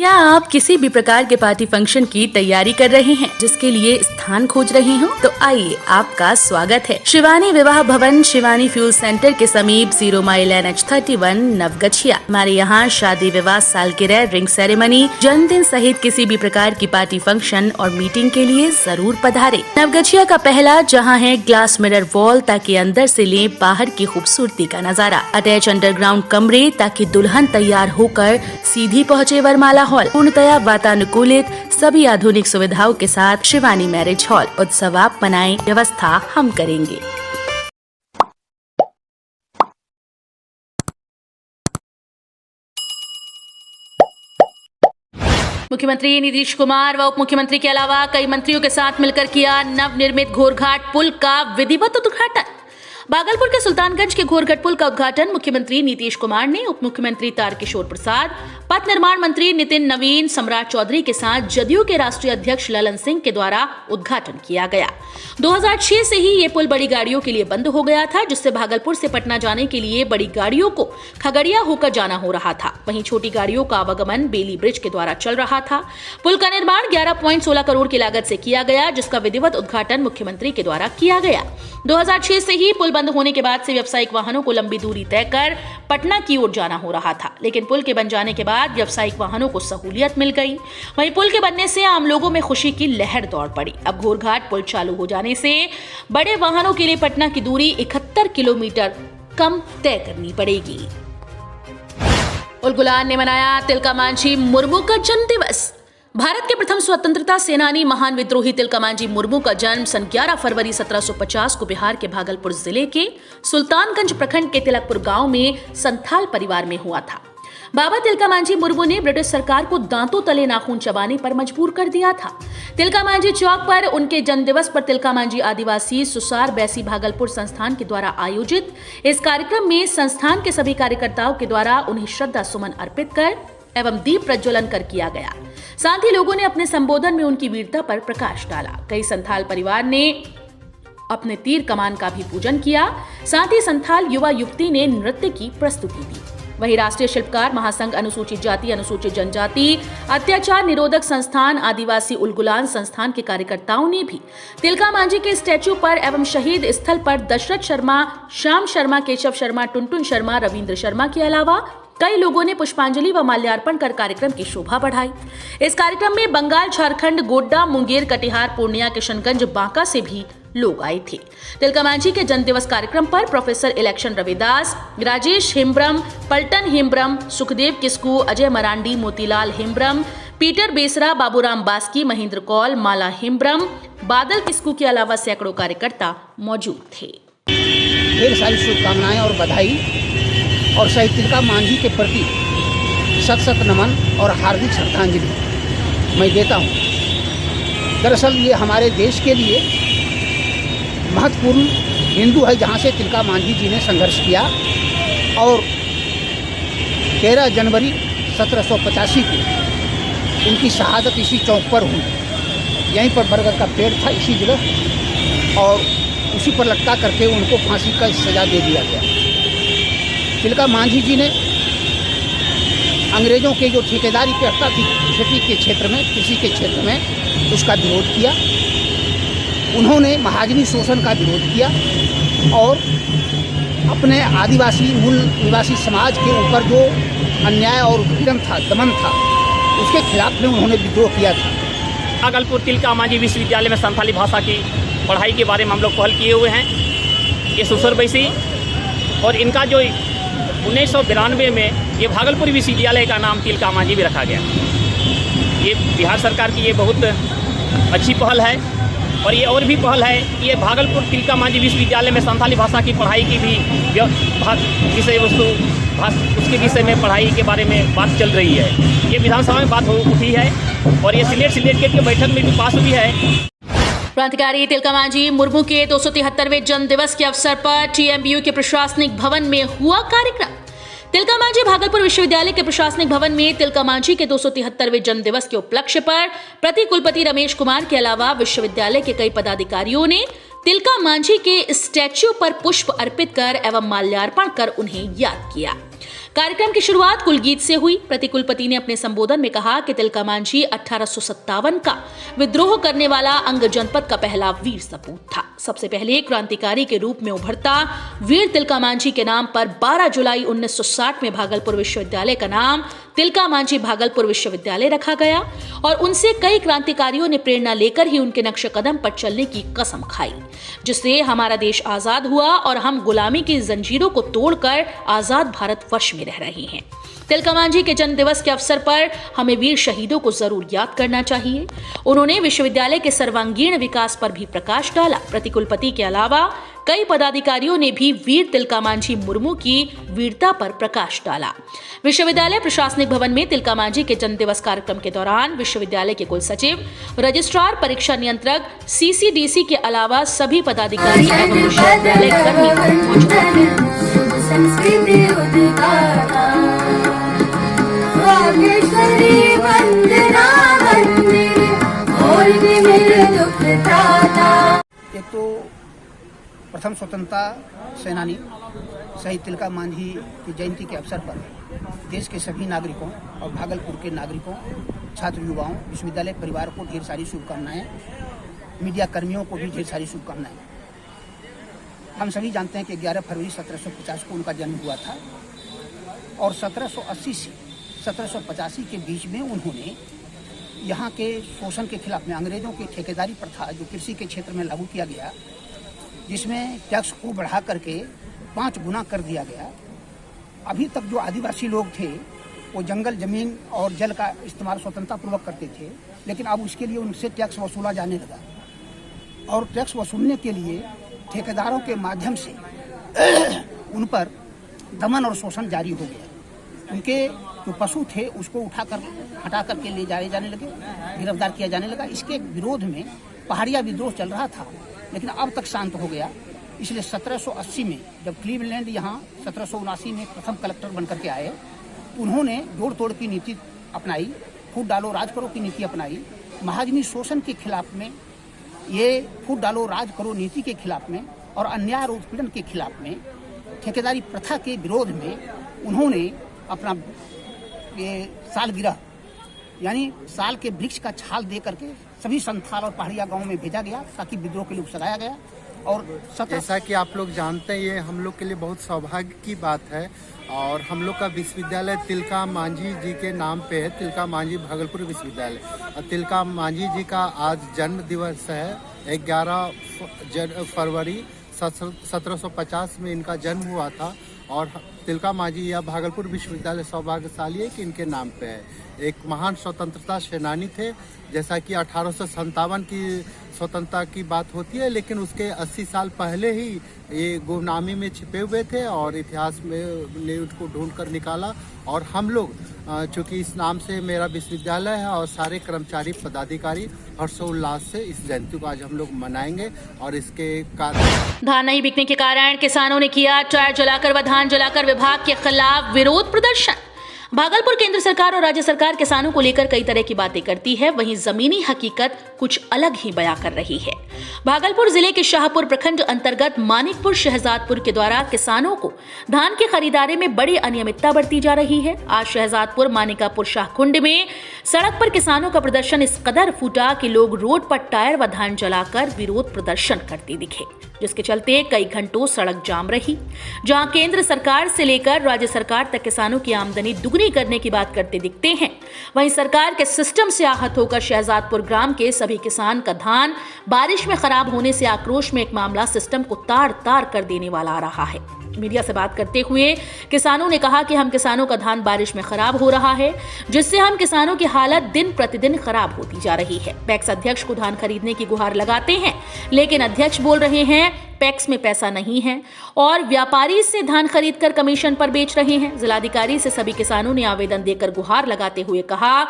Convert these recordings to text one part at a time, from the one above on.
क्या आप किसी भी प्रकार के पार्टी फंक्शन की तैयारी कर रहे हैं, जिसके लिए स्थान खोज रहे हो? तो आइए, आपका स्वागत है शिवानी विवाह भवन, शिवानी फ्यूल सेंटर के समीप 0 माइल NH31 नवगछिया। हमारे यहाँ शादी, विवाह, सालगिरह, रिंग सेरेमनी, जन्मदिन सहित किसी भी प्रकार की पार्टी फंक्शन और मीटिंग के लिए जरूर पधारे। नवगछिया का पहला जहाँ है ग्लास मिरर वॉल, ताकि अंदर से ले बाहर की खूबसूरती का नजारा। अटैच अंडरग्राउंड कमरे, ताकि दुल्हन तैयार होकर सीधी पहुँचे वरमाला हॉल। पूर्णतया वातानुकूलित, सभी आधुनिक सुविधाओं के साथ शिवानी मैरिज हॉल। उत्सव आप मनाएं, व्यवस्था हम करेंगे। मुख्यमंत्री नीतीश कुमार व उप मुख्यमंत्री के अलावा कई मंत्रियों के साथ मिलकर किया नवनिर्मित घोरघाट पुल का विधिवत उद्घाटन। भागलपुर के सुल्तानगंज के घोरघाट पुल का उद्घाटन मुख्यमंत्री नीतीश कुमार ने उप मुख्यमंत्री तारकिशोर प्रसाद, पथ निर्माण मंत्री नितिन नवीन, सम्राट चौधरी के साथ जदयू के राष्ट्रीय अध्यक्ष ललन सिंह के द्वारा उद्घाटन किया गया। 2006 से ही ये पुल बड़ी गाड़ियों के लिए बंद हो गया था, जिससे भागलपुर से पटना जाने के लिए बड़ी गाड़ियों को खगड़िया होकर जाना हो रहा था। वहीं छोटी गाड़ियों का आवागमन बेली ब्रिज के द्वारा चल रहा था। पुल का निर्माण 11.16 करोड़ की लागत से किया गया, जिसका विधिवत उद्घाटन मुख्यमंत्री के द्वारा किया गया। 2006 से ही पुल बंद होने के बाद से व्यावसायिक वाहनों को लंबी दूरी तय कर पटना की ओर जाना हो रहा था, लेकिन पुल के बन जाने के बाद व्यावसायिक वाहनों को सहूलियत मिल गई। वहीं पुल के बनने से आम लोगों में खुशी की लहर दौड़ पड़ी। अब घोरघाट पुल चालू हो जाने से बड़े वाहनों के लिए पटना की दूरी 71 किलोमीटर कम तय करनी पड़ेगी। उलगुलान ने मनाया तिलका मांझी मुर्मू का जन्म दिवस। भारत के प्रथम स्वतंत्रता सेनानी महान विद्रोही तिलका मांझी मुर्मू का जन्म सन 11 फरवरी 1750 को बिहार के भागलपुर जिले के सुल्तानगंज प्रखंड के तिलकपुर गांव में संथाल परिवार में हुआ था। बाबा तिलका मांझी मुर्मू ने ब्रिटिश सरकार को दांतों तले नाखून चबाने पर मजबूर कर दिया था। तिलका मांझी चौक पर उनके जन्म दिवस पर तिलका मांझी आदिवासी सुसार बैसी भागलपुर संस्थान के द्वारा आयोजित इस कार्यक्रम में संस्थान के सभी कार्यकर्ताओं के द्वारा उन्हें श्रद्धा सुमन अर्पित कर एवं दीप प्रज्वलन कर किया गया। साथ ही लोगों ने अपने संबोधन में उनकी वीरता पर प्रकाश डाला। कई संथाल परिवार ने अपने तीर कमान का भी पूजन किया। साथ ही संथाल युवा युवती ने नृत्य की प्रस्तुति दी। वहीं राष्ट्रीय शिल्पकार महासंघ अनुसूचित जाति अनुसूचित जनजाति अत्याचार निरोधक संस्थान आदिवासी उलगुलान संस्थान के कार्यकर्ताओं ने भी तिलका मांझी के स्टैच्यू पर एवं शहीद स्थल पर दशरथ शर्मा, श्याम शर्मा, केशव शर्मा, टुनटुन शर्मा, रविंद्र शर्मा के अलावा कई लोगों ने पुष्पांजलि व माल्यार्पण कर कार्यक्रम की शोभा बढ़ाई। इस कार्यक्रम में बंगाल, झारखंड, गोड्डा, मुंगेर, कटिहार, पूर्णिया, किशनगंज, बांका से भी लोग आए थे। तिलका मांझी के जन्म दिवस कार्यक्रम पर प्रोफेसर इलेक्शन रविदास, राजेश हिम्ब्रम, पलटन हिम्ब्रम, सुखदेव किस्कू, अजय मरांडी, मोतीलाल हिम्ब्रम, पीटर बेसरा, बाबूराम बास्की, महेंद्र कौल, माला हिम्ब्रम, बादल किस्कू के अलावा सैकड़ों कार्यकर्ता मौजूद थे। ढेर सारी शुभकामनाएं और बधाई और शहीद तिलका मांझी के प्रति शत शत नमन और हार्दिक श्रद्धांजलि मैं देता हूँ। दरअसल ये हमारे देश के लिए महत्वपूर्ण बिंदु है, जहाँ से तिलका मांझी जी ने संघर्ष किया और 13 जनवरी 1785 को उनकी शहादत इसी चौक पर हुई। यहीं पर बरगद का पेड़ था इसी जगह, और उसी पर लटका करके उनको फांसी का सजा दे दिया गया। तिलका मांझी जी ने अंग्रेज़ों के जो ठेकेदारी व्यवस्था थी खेती के क्षेत्र में, कृषि के क्षेत्र में, उसका विरोध किया। उन्होंने महाजनी शोषण का विरोध किया और अपने आदिवासी मूल निवासी समाज के ऊपर जो अन्याय और उत्पीड़न था, दमन था, उसके खिलाफ में उन्होंने विद्रोह किया था। भागलपुर तिलका मांझी विश्वविद्यालय में संथाली भाषा की पढ़ाई के बारे में हम लोग पहल किए हुए हैं। ये सुसर बैसी और इनका जो 1992 में ये भागलपुर विश्वविद्यालय का नाम तिलका मांझी भी रखा गया। ये बिहार सरकार की ये बहुत अच्छी पहल है। और ये और भी पहल है कि ये भागलपुर तिलका मांझी विश्वविद्यालय में संथाली भाषा की पढ़ाई की भी विषय वस्तु उसके विषय में पढ़ाई के बारे में बात चल रही है। ये विधानसभा में बात उठी है और ये सिलेक्ट की बैठक में भी पास हुई है। क्रांतिकारी तिलका मांझी मुर्मू के 273वें जन्म दिवस के अवसर पर TMBU के प्रशासनिक भवन में हुआ कार्यक्रम। तिलका मांझी भागलपुर विश्वविद्यालय के प्रशासनिक भवन में तिलका मांझी के 273वें जन्म दिवस के उपलक्ष्य पर प्रति कुलपति रमेश कुमार के अलावा विश्वविद्यालय के कई पदाधिकारियों ने तिलका मांझी के स्टैच्यू पर पुष्प अर्पित कर एवं माल्यार्पण कर उन्हें याद किया। कार्यक्रम की शुरुआत कुलगीत से हुई। प्रतिकुलपति ने अपने संबोधन में कहा कि तिलका मांझी 1857 का विद्रोह करने वाला अंग जनपद का पहला वीर सपूत था। सबसे पहले क्रांतिकारी के रूप में उभरता वीर तिलका मांझी के नाम पर 12 जुलाई 1960 में भागलपुर विश्वविद्यालय का नाम तिलका मांझी भागलपुर विश्वविद्यालय रखा गया और उनसे कई क्रांतिकारियों ने प्रेरणा लेकर ही उनके नक्शे कदम पर चलने की कसम खाई, जिससे हमारा देश आजाद हुआ और हम गुलामी की जंजीरों को तोड़कर आजाद भारत वर्ष में रह रहे हैं। तिलका मांझी के जन्म दिवस के अवसर पर हमें वीर शहीदों को जरूर याद करना चाहिए। उन्होंने विश्वविद्यालय के सर्वांगीण विकास पर भी प्रकाश डाला। प्रतिकुलपति के अलावा कई पदाधिकारियों ने भी वीर तिलका मांझी मुर्मू की वीरता पर प्रकाश डाला। विश्वविद्यालय प्रशासनिक भवन में तिलका मांझी के जन्म दिवस कार्यक्रम के दौरान विश्वविद्यालय के कुल सचिव, रजिस्ट्रार, परीक्षा नियंत्रक, सीसीडीसी के अलावा सभी पदाधिकारी एवं विश्वविद्यालय कर्मी मौजूद एक तो प्रथम स्वतंत्रता सेनानी शहीद तिलका मांझी की जयंती के अवसर पर देश के सभी नागरिकों और भागलपुर के नागरिकों, छात्र युवाओं, विश्वविद्यालय परिवार को ढेर सारी शुभकामनाएं, मीडिया कर्मियों को भी ढेर सारी शुभकामनाएं। हम सभी जानते हैं कि 11 फरवरी 1750 को उनका जन्म हुआ था और 1780 से 1785 के बीच में उन्होंने यहाँ के शोषण के खिलाफ में अंग्रेजों की ठेकेदारी प्रथा जो कृषि के क्षेत्र में लागू किया गया, जिसमें टैक्स को बढ़ा करके 5 गुना कर दिया गया। अभी तक जो आदिवासी लोग थे वो जंगल, जमीन और जल का इस्तेमाल स्वतंत्रता पूर्वक करते थे, लेकिन अब उसके लिए उनसे टैक्स वसूला जाने लगा और टैक्स वसूलने के लिए ठेकेदारों के माध्यम से उन पर दमन और शोषण जारी हो गया। उनके जो पशु थे उसको हटा करके ले जाने लगे, गिरफ्तार किया जाने लगा। इसके विरोध में पहाड़िया विद्रोह चल रहा था, लेकिन अब तक शांत हो गया। इसलिए 1780 में जब क्लीवलैंड यहाँ 1779 में प्रथम कलेक्टर बनकर के आए, उन्होंने जोड़ तोड़ की नीति अपनाई, फूट डालो राज करो की नीति अपनाई। महाजनी शोषण के खिलाफ में, ये फूट डालो राज करो नीति के खिलाफ में और अन्याय और उत्पीड़न के खिलाफ में, ठेकेदारी प्रथा के विरोध में उन्होंने अपना ये सालगिरह यानी साल के वृक्ष का छाल दे करके सभी संथाल और पहाड़िया गांव में भेजा गया ताकि विद्रोह के लिए उकसाया गया। और जैसा कि आप लोग जानते हैं, ये हम लोग के लिए बहुत सौभाग्य की बात है और हम लोग का विश्वविद्यालय तिलका मांझी जी के नाम पे है, तिलका मांझी भागलपुर विश्वविद्यालय। और तिलका मांझी जी का आज जन्म दिवस है। 11 फरवरी 1750 में इनका जन्म हुआ था और तिलका मांझी या भागलपुर विश्वविद्यालय सौभाग्यशाली है कि इनके नाम पे है। एक महान स्वतंत्रता सेनानी थे। जैसा कि 1857 की स्वतंत्रता की बात होती है, लेकिन उसके 80 साल पहले ही ये गुमनामी में छिपे हुए थे और इतिहास में ने उनको ढूंढ कर निकाला। और हम लोग चूँकि इस नाम से मेरा विश्वविद्यालय है और सारे कर्मचारी पदाधिकारी हर्षोल्लास से इस जयंती को आज हम लोग मनाएंगे। और इसके कारण धान नहीं बिकने के कारण किसानों ने किया टायर जलाकर व धान जलाकर विभाग के खिलाफ विरोध प्रदर्शन। भागलपुर केंद्र सरकार और राज्य सरकार किसानों को लेकर कई तरह की बातें करती है, वहीं जमीनी हकीकत कुछ अलग ही बयां कर रही है। भागलपुर जिले के शाहपुर प्रखंड अंतर्गत मानिकपुर शहजादपुर के द्वारा किसानों को धान की खरीदारी में बड़ी अनियमितता बरती जा रही है। आज शहजादपुर मानिकापुर शाहकुंड में सड़क पर किसानों का प्रदर्शन इस कदर फूटा कि लोग रोड पर टायर व धान जलाकर विरोध प्रदर्शन करते दिखे, जिसके चलते कई घंटों सड़क जाम रही। जहां केंद्र सरकार से लेकर राज्य सरकार तक किसानों की आमदनी दुगनी करने की बात करते दिखते हैं, वहीं सरकार के सिस्टम से आहत होकर शहजादपुर ग्राम के सभी किसान का धान बारिश में खराब होने से आक्रोश में एक मामला सिस्टम को तार तार कर देने वाला आ रहा है। मीडिया से बात करते हुए किसानों ने कहा कि हम किसानों का धान बारिश में खराब हो रहा है, जिससे हम किसानों की हालत दिन प्रतिदिन खराब होती जा रही है। पैक्स अध्यक्ष को धान खरीदने की गुहार लगाते हैं, लेकिन अध्यक्ष बोल रहे हैं पैक्स में पैसा नहीं है और व्यापारी से धान खरीदकर कमीशन पर बेच रहे हैं। जिलाधिकारी से सभी किसानों ने आवेदन देकर गुहार लगाते हुए कहा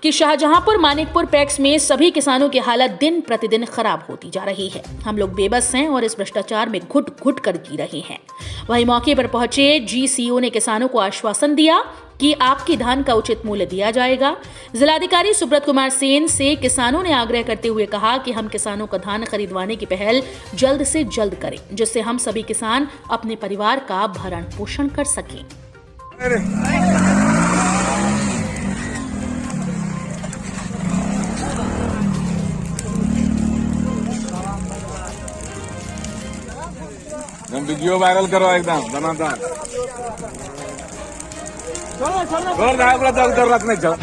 कि शाहजहांपुर मानिकपुर पैक्स में सभी किसानों की हालत दिन प्रतिदिन खराब होती जा रही है। हम लोग बेबस हैं और इस भ्रष्टाचार में घुट घुट कर जी रहे हैं। वहीं मौके पर पहुंचे जीसीओ ने किसानों को आश्वासन दिया कि आपकी धान का उचित मूल्य दिया जाएगा। जिलाधिकारी सुब्रत कुमार सेन से किसानों ने आग्रह करते हुए कहा कि हम किसानों का धान खरीदवाने की पहल जल्द से जल्द करें, जिससे हम सभी किसान अपने परिवार का भरण पोषण कर सकें। वीडियो वायरल करो एकदम दनादार रखने जाओ।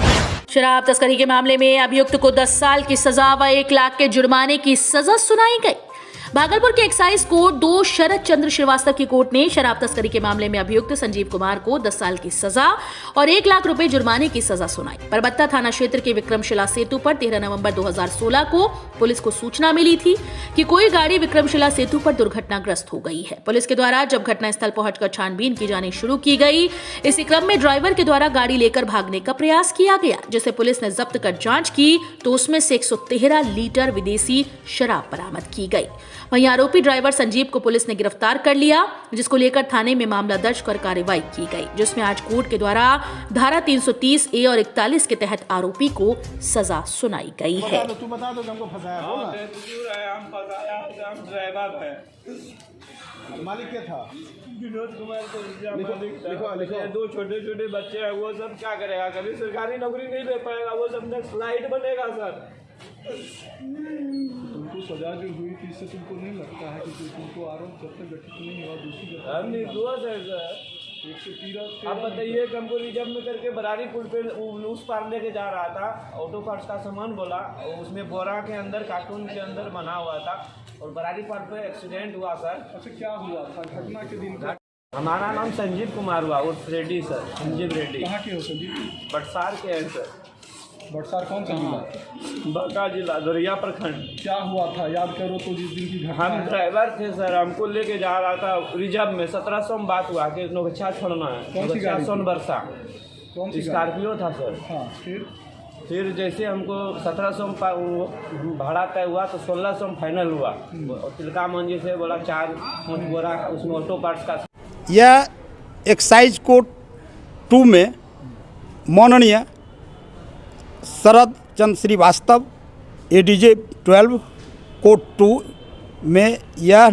शराब तस्करी के मामले में अभियुक्त को 10 साल की सजा व 1 लाख के जुर्माने की सजा सुनाई गई। भागलपुर के एक्साइज कोर्ट 2 शरद चंद्र श्रीवास्तव की कोर्ट ने शराब तस्करी के मामले में अभियुक्त संजीव कुमार को 10 साल की सजा और 1 लाख रुपए जुर्माने की सजा सुनाई। परबत्ता थाना क्षेत्र के विक्रमशिला सेतु पर 13 नवंबर 2016 को पुलिस को सूचना मिली थी कि कोई गाड़ी विक्रमशिला सेतु पर दुर्घटनाग्रस्त हो गई है। पुलिस के द्वारा जब घटनास्थल पहुंचकर छानबीन की जानी शुरू की गई, इसी क्रम में ड्राइवर के द्वारा गाड़ी लेकर भागने का प्रयास किया गया, जिसे पुलिस ने जब्त कर जांच की तो उसमें से 113 लीटर विदेशी शराब बरामद की गई। वहीं आरोपी ड्राइवर संजीव को पुलिस ने गिरफ्तार कर लिया, जिसको लेकर थाने में मामला दर्ज कर कार्रवाई की गई, जिसमें आज कोर्ट के द्वारा धारा 330 ए और 41 के तहत आरोपी को सजा सुनाई गई है। तू बता दो हमको फंसाया बोला। हम फंसाया, हम ड्राइवर है। मालिक क्या था? विनोद कुमार को लिखो। 2 छोटे छोटे बच्चे हैं, वो सब क्या करेगा? कभी सरकारी नौकरी नहीं ले पाएगा, वो सब स्लाइड बनेगा सर। तुमको सजा जो हुई थी इससे तुमको नहीं लगता है कि तुमको आरोप जब तक गठित नहीं हुआ दूसरी हम निर्दोष है सर। 113 आप बताइए, हमको रिजर्व में करके बरारी पुल पे उस पार लेके जा रहा था, ऑटो पार्ट्स का सामान बोला, और उसमें बोरा के अंदर कार्टून के अंदर बना हुआ था और बरारी पार पे एक्सीडेंट हुआ सर। अच्छा क्या हुआ था घटना के दिन? हमारा नाम संजीव कुमार हुआ और रेड्डी सर, संजीव रेड्डी। कहाँ के हो संजीव? बटसार के हैं सर। बटसार कौन सा जिला? बांका जिला, दोरिया प्रखंड। क्या हुआ था याद करो तो जिस दिन की घटना हम है? ड्राइवर थे सर, हमको लेके जा रहा था रिजर्व में। 1700 में बात हुआ कि नौगछा छोड़ना है। कौन सी गाड़ी? सोनबरसा कौन सी स्कॉर्पियो था सर। हाँ फिर जैसे हमको 1700 में भाड़ा तय हुआ तो 1600 में फाइनल हुआ। और तिलका मंजी से बोला 4 बोरा उसमें ऑटो पार्ट्स का। यह एक्साइज कोर्ट 2 में माननीय शरद चंद्र श्रीवास्तव ADJ 12 कोर्ट 2 में यह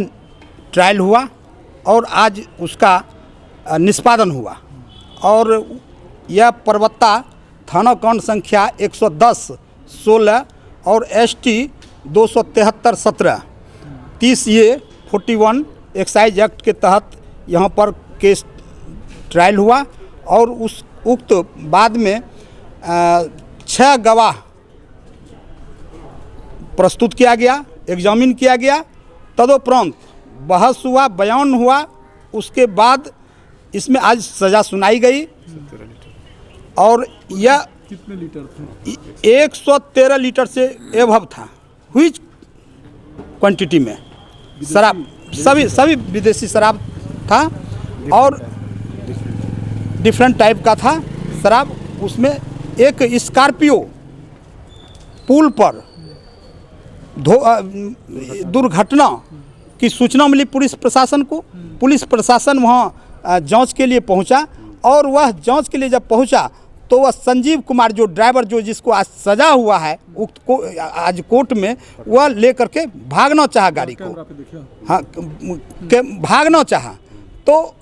ट्रायल हुआ और आज उसका निष्पादन हुआ और यह परबत्ता थाना कांड संख्या 110/16 और ST 273/17 30 ये 41 एक्साइज एक्ट के तहत यहाँ पर केस ट्रायल हुआ और उस उक्त बाद में 6 गवाह प्रस्तुत किया गया, एग्जामिन किया गया। तदोपरांत बहस हुआ, बयान हुआ। उसके बाद इसमें आज सज़ा सुनाई गई और यह कितने लीटर थे? 113 लीटर से एभव था। हुईज क्वांटिटी में शराब, सभी विदेशी शराब था और डिफरेंट टाइप का था शराब। उसमें एक स्कॉर्पियो पुल पर दुर्घटना की सूचना मिली पुलिस प्रशासन को। पुलिस प्रशासन वहाँ जांच के लिए पहुंचा और वह जांच के लिए जब पहुंचा तो वह संजीव कुमार जो ड्राइवर जो जिसको आज सजा हुआ है उक्त को आज कोर्ट में, वह लेकर के भागना चाहा गाड़ी को। हाँ, भागना चाहा तो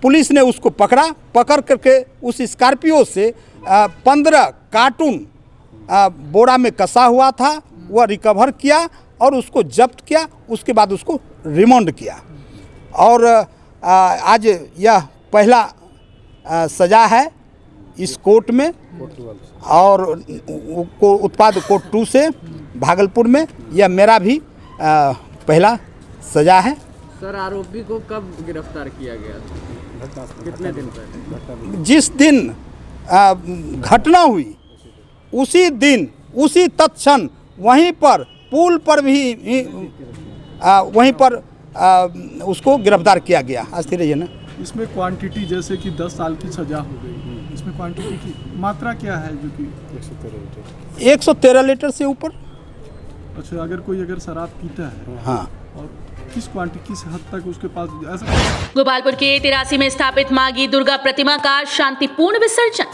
पुलिस ने उसको पकड़ करके उस स्कॉर्पियो से 15 कार्टून बोरा में कसा हुआ था वह रिकवर किया और उसको जब्त किया। उसके बाद उसको रिमांड किया और आज यह पहला सज़ा है इस कोर्ट में और उत्पाद कोर्ट 2 से भागलपुर में यह मेरा भी पहला सज़ा है। सर आरोपी को कब गिरफ्तार किया गया था? कितने दिन पहले? जिस दिन घटना हुई उसी दिन उसी तत्क्षण वहीं पर पुल पर भी वहीं पर उसको गिरफ्तार किया गया। आज रहिए ना। इसमें क्वांटिटी जैसे कि 10 साल की सजा हो गई, इसमें क्वांटिटी की मात्रा क्या है जो कि 113 लीटर से ऊपर। अच्छा, अगर शराब पीता है हाँ, और किस हद तक उसके पास ऐसा। गोपालपुर के 83 में स्थापित मागी दुर्गा प्रतिमा का शांतिपूर्ण विसर्जन।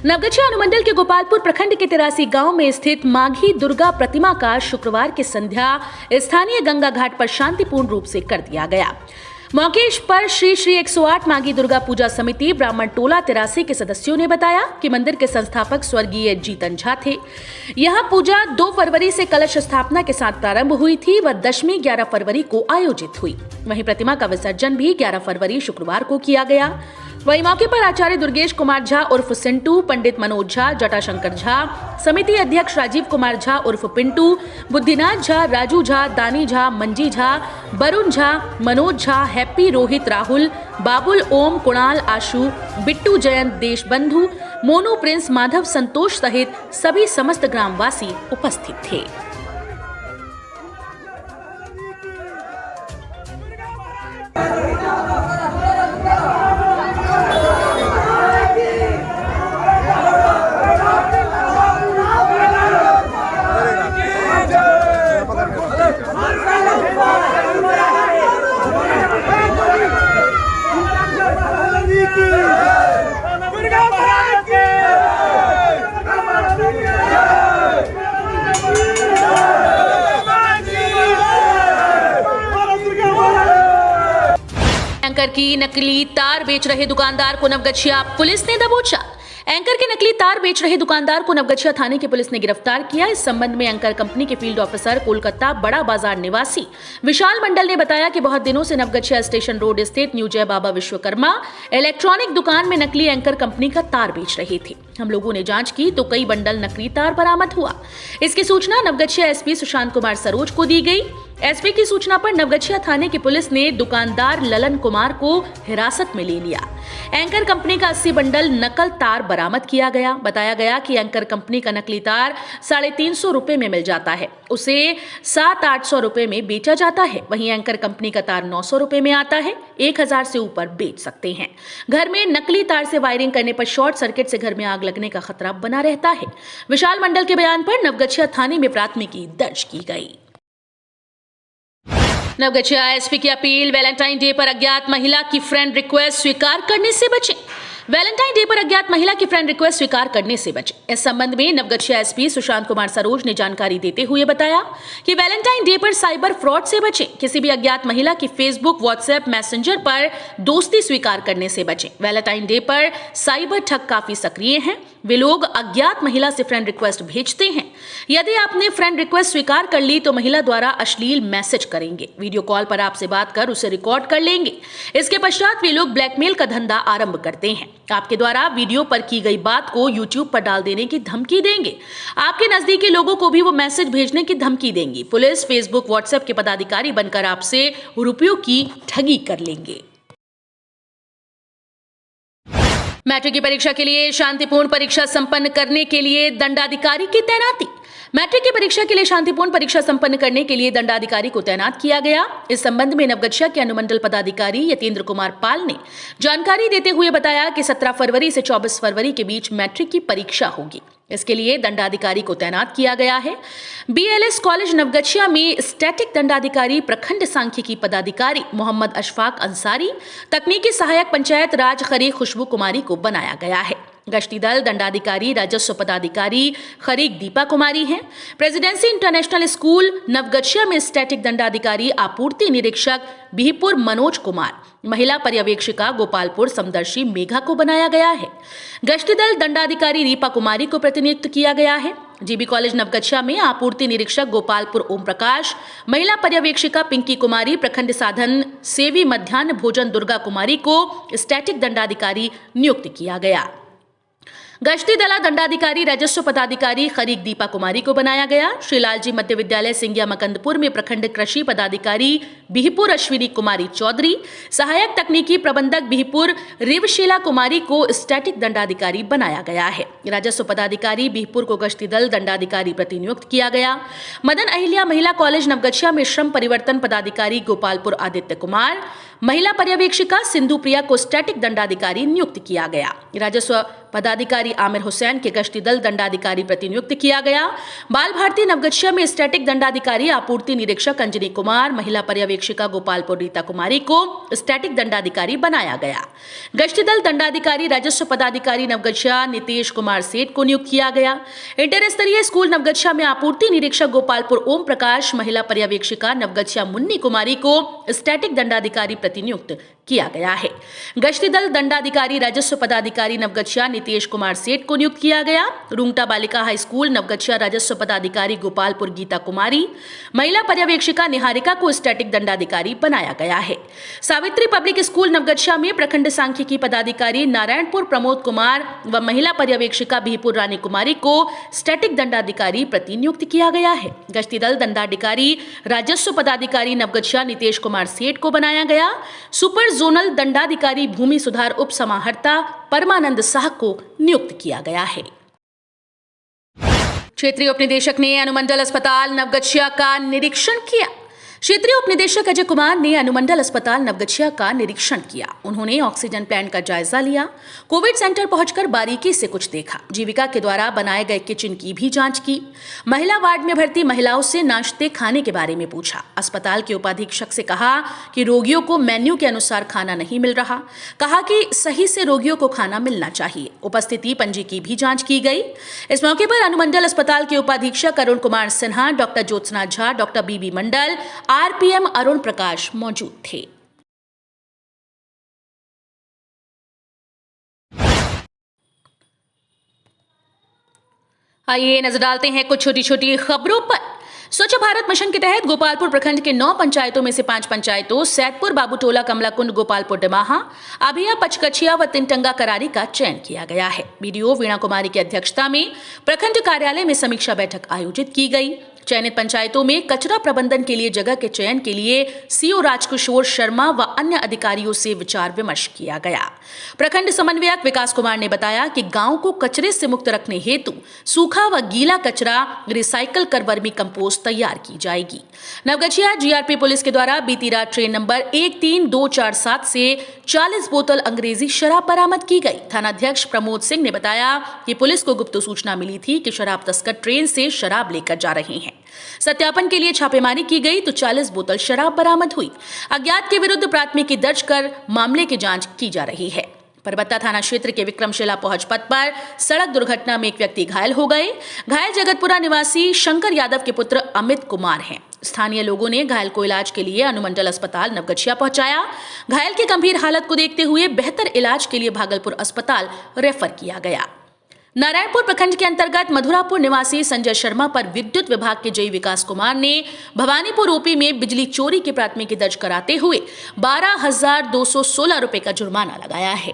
नवगछिया अनुमंडल के गोपालपुर प्रखंड के 83 गांव में स्थित माघी दुर्गा प्रतिमा का शुक्रवार की संध्या स्थानीय गंगा घाट पर शांतिपूर्ण रूप से कर दिया गया। मौके पर श्री 108 माघी दुर्गा पूजा समिति ब्राह्मण टोला 83 के सदस्यों ने बताया कि मंदिर के संस्थापक स्वर्गीय जीतन झा थे। यहां पूजा 2 फरवरी से कलश स्थापना के साथ प्रारंभ हुई थी व दशमी 11 फरवरी को आयोजित हुई। वहीं प्रतिमा का विसर्जन भी 11 फरवरी शुक्रवार को किया गया। वहीं मौके पर आचार्य दुर्गेश कुमार झा उर्फ सिंटू, पंडित मनोज झा, जटाशंकर झा, समिति अध्यक्ष राजीव कुमार झा उर्फ पिंटू, बुद्धिनाथ झा, राजू झा, दानी झा, मंजी झा, वरुण झा, मनोज झा, हैप्पी, रोहित, राहुल, बाबुल, ओम, कुणाल, आशु, बिट्टू, जयंत, देशबंधु, मोनू, प्रिंस, माधव, संतोष सहित सभी समस्त ग्रामवासी उपस्थित थे। एंकर की नकली तार बेच रहे दुकानदार को नवगछिया पुलिस ने दबोचा। एंकर के नकली तार बेच रहे दुकानदार को नवगछिया थाने की पुलिस ने गिरफ्तार किया। इस संबंध में एंकर कंपनी के फील्ड ऑफिसर कोलकाता बड़ा बाजार निवासी विशाल मंडल ने बताया कि बहुत दिनों से नवगछिया स्टेशन रोड स्थित न्यू जय बाबा विश्वकर्मा इलेक्ट्रॉनिक दुकान में नकली एंकर कंपनी का तार बेच रहे थे। हम लोगों ने जांच की तो कई बंडल नकली तार बरामद हुआ। इसकी सूचना नवगछिया एसपी सुशांत कुमार सरोज को दी गई। एसपी की सूचना पर नवगछिया थाने की पुलिस ने दुकानदार ललन कुमार को हिरासत में ले लिया। एंकर कंपनी का 80 बंडल नकल तार बरामद किया गया। बताया गया कि एंकर कंपनी का नकली तार 350 रुपए में मिल जाता है, उसे 700-800 रुपए में बेचा जाता है। वहीं एंकर कंपनी का तार 900 रुपए में आता है, 1000 से ऊपर बेच सकते हैं। घर में नकली तार से वायरिंग करने पर शॉर्ट सर्किट से घर में आग लगने का खतरा बना रहता है। विशाल मंडल के बयान पर नवगछिया थाने में प्राथमिकी दर्ज की गई। नवगछिया एसपी की अपील, वैलेंटाइन डे पर अज्ञात महिला की फ्रेंड रिक्वेस्ट स्वीकार करने से बचें। वैलेंटाइन डे पर अज्ञात महिला की फ्रेंड रिक्वेस्ट स्वीकार करने से बचें। इस संबंध में नवगछिया एसपी सुशांत कुमार सरोज ने जानकारी देते हुए बताया कि वैलेंटाइन डे पर साइबर फ्रॉड से बचें। किसी भी अज्ञात महिला की फेसबुक, व्हाट्सएप, मैसेंजर पर दोस्ती स्वीकार करने से बचें। वैलेंटाइन डे पर साइबर ठग काफी सक्रिय हैं। वे लोग अज्ञात महिला से फ्रेंड रिक्वेस्ट भेजते हैं। यदि आपने फ्रेंड रिक्वेस्ट स्वीकार कर ली तो महिला द्वारा अश्लील मैसेज करेंगे, वीडियो कॉल पर आपसे बात कर उसे रिकॉर्ड कर लेंगे। इसके पश्चात वे लोग ब्लैकमेल का धंधा आरंभ करते हैं। आपके द्वारा वीडियो पर की गई बात को यूट्यूब पर डाल देने की धमकी देंगे। आपके नजदीकी लोगों को भी वो मैसेज भेजने की धमकी देंगी। पुलिस, फेसबुक, व्हाट्सएप के पदाधिकारी बनकर आपसे रुपयों की ठगी कर लेंगे। मैट्रिक की परीक्षा के लिए शांतिपूर्ण परीक्षा संपन्न करने के लिए दंडाधिकारी की तैनाती। मैट्रिक की परीक्षा के लिए शांतिपूर्ण परीक्षा संपन्न करने के लिए दंडाधिकारी को तैनात किया गया। इस संबंध में नवगछिया के अनुमंडल पदाधिकारी यतेंद्र कुमार पाल ने जानकारी देते हुए बताया कि 17 फरवरी से 24 फरवरी के बीच मैट्रिक की परीक्षा होगी। इसके लिए दंडाधिकारी को तैनात किया गया है। बीएलएस कॉलेज नवगछिया में स्टैटिक दंडाधिकारी, प्रखंड सांख्यिकी पदाधिकारी मोहम्मद अशफाक अंसारी, तकनीकी सहायक पंचायत राज खरीक खुशबू कुमारी को बनाया गया है। गश्ती दल दंडाधिकारी, राजस्व पदाधिकारी खरीक दीपा कुमारी हैं। प्रेसिडेंसी इंटरनेशनल स्कूल नवगछिया में स्टैटिक दंडाधिकारी, आपूर्ति निरीक्षक बिहिपुर मनोज कुमार, महिला पर्यवेक्षिका गोपालपुर समदर्शी मेघा को बनाया गया है। गश्ती दल दंडाधिकारी रीपा कुमारी को प्रतिनियुक्त किया गया है। जीबी कॉलेज नवगछिया में आपूर्ति निरीक्षक गोपालपुर ओम प्रकाश, महिला पर्यवेक्षिका पिंकी कुमारी, प्रखंड साधन सेवी मध्याह्न भोजन दुर्गा कुमारी को स्टैटिक दंडाधिकारी नियुक्त किया गया। गश्ती दला दंडाधिकारी, राजस्व पदाधिकारी खरीक दीपा कुमारी को बनाया गया। श्री लालजी मध्य विद्यालय सिंगिया मकंदपुर में प्रखंड कृषि पदाधिकारी बिहिपुर अश्विनी कुमारी चौधरी, सहायक तकनीकी प्रबंधक बिहिपुर रिवशीला कुमारी को स्टैटिक दंडाधिकारी बनाया गया है। राजस्व पदाधिकारी बिहिपुर को गश्ती दल दंडाधिकारी प्रतिनियुक्त किया गया। मदन अहिल्या महिला कॉलेज नवगछिया में श्रम परिवर्तन पदाधिकारी गोपालपुर आदित्य कुमार, महिला पर्यवेक्षिका सिंधु प्रिया को स्टैटिक दंडाधिकारी नियुक्त किया गया। राजस्व पदाधिकारी आमिर हुसैन के गश्ती दल दंडाधिकारी प्रतिनियुक्त किया गया। बाल भारती नवगछिया में स्टैटिक दंडाधिकारी, आपूर्ति निरीक्षक अंजनी कुमार, महिला पर्यवेक्षिका गोपालपुर रीता कुमारी को स्टैटिक दंडाधिकारी बनाया गया। गश्ती दल दंडाधिकारी, राजस्व पदाधिकारी नवगछिया नितेश कुमार सेठ को नियुक्त किया गया। इंटर स्तरीय स्कूल नवगछिया में आपूर्ति निरीक्षक गोपालपुर ओम प्रकाश, महिला पर्यवेक्षिका नवगछिया मुन्नी कुमारी को स्टैटिक दंडाधिकारी प्रतिनियुक्त किया गया है। गश्ती दल दंडाधिकारी राजस्व पदाधिकारी नवगछिया नितेश कुमार सेठ को नियुक्त किया गया। रूंगटा बालिका हाई स्कूल नवगछिया राजस्व पदाधिकारी गोपालपुर गीता कुमारी, महिला पर्यवेक्षिका निहारिका को स्टैटिक दंडाधिकारी बनाया गया है। सावित्री पब्लिक स्कूल नवगछिया में प्रखंड सांख्यिकी पदाधिकारी नारायणपुर प्रमोद कुमार व महिला पर्यवेक्षिका बिहपुर रानी कुमारी को स्टैटिक दंडाधिकारी प्रतिनियुक्त किया गया है। गश्ती दल दंडाधिकारी राजस्व पदाधिकारी नवगछिया नितेश कुमार सेठ को बनाया गया। सुपर जोनल दंडाधिकारी भूमि सुधार उप समाहर्ता परमानंद साह को नियुक्त किया गया है। क्षेत्रीय उपनिदेशक ने अनुमंडल अस्पताल नवगछिया का निरीक्षण किया। क्षेत्रीय उपनिदेशक अजय कुमार ने अनुमंडल अस्पताल नवगछिया का निरीक्षण किया। उन्होंने ऑक्सीजन प्लांट का जायजा लिया, कोविड सेंटर पहुंचकर बारीकी से कुछ देखा, जीविका के द्वारा बनाए गए किचन की भी जांच की, महिला वार्ड में भर्ती महिलाओं से नाश्ते खाने के बारे में पूछा। अस्पताल के उपाधीक्षक से कहा कि रोगियों को मेन्यू के अनुसार खाना नहीं मिल रहा, कहा कि सही से रोगियों को खाना मिलना चाहिए। उपस्थिति पंजी की भी जांच की गई। इस मौके पर अनुमंडल अस्पताल के उपाधीक्षक अरुण कुमार सिन्हा, डॉक्टर ज्योत्सना झा, डॉक्टर बीबी मंडल, आरपीएम अरुण प्रकाश मौजूद थे। आइए नजर डालते हैं कुछ छोटी छोटी खबरों पर। स्वच्छ भारत मिशन के तहत गोपालपुर प्रखंड के 9 पंचायतों में से 5 पंचायतों सैदपुर, बाबूटोला, कमलाकुंड, गोपालपुर डिमाहा, अभिया, पचकचिया व तिनटंगा करारी का चयन किया गया है। बीडीओ वीणा कुमारी की अध्यक्षता में प्रखंड कार्यालय में समीक्षा बैठक आयोजित की गई। चयनित पंचायतों में कचरा प्रबंधन के लिए जगह के चयन के लिए सीओ राजकिशोर शर्मा व अन्य अधिकारियों से विचार विमर्श किया गया। प्रखंड समन्वयक विकास कुमार ने बताया कि गांव को कचरे से मुक्त रखने हेतु सूखा व गीला कचरा रिसाइकल कर वर्मी कंपोस्ट तैयार की जाएगी। नवगछिया जीआरपी पुलिस के द्वारा बीती रात ट्रेन नंबर 13247 से 40 बोतल अंग्रेजी शराब बरामद की गई। थानाध्यक्ष प्रमोद सिंह ने बताया कि पुलिस को गुप्त सूचना मिली थी कि शराब तस्कर ट्रेन से शराब लेकर जा रहे हैं। सत्यापन के लिए छापेमारी की गई तो 40 बोतल शराब बरामद हुई। अज्ञात के विरुद्ध प्राथमिकी दर्ज कर मामले की जांच की जा रही है। परबत्ता थाना क्षेत्र के विक्रमशिला पहुंच पथ पर सड़क दुर्घटना में एक व्यक्ति घायल हो गए। घायल जगतपुरा निवासी शंकर यादव के पुत्र अमित कुमार हैं। स्थानीय लोगों ने घायल को इलाज के लिए अनुमंडल अस्पताल नवगछिया पहुंचाया। घायल की गंभीर हालत को देखते हुए बेहतर इलाज के लिए भागलपुर अस्पताल रेफर किया गया। नारायणपुर प्रखंड के अंतर्गत मधुरापुर निवासी संजय शर्मा पर विद्युत विभाग के जेई विकास कुमार ने भवानीपुर ओपी में बिजली चोरी की प्राथमिकी दर्ज कराते हुए 12,216 रुपए का जुर्माना लगाया है।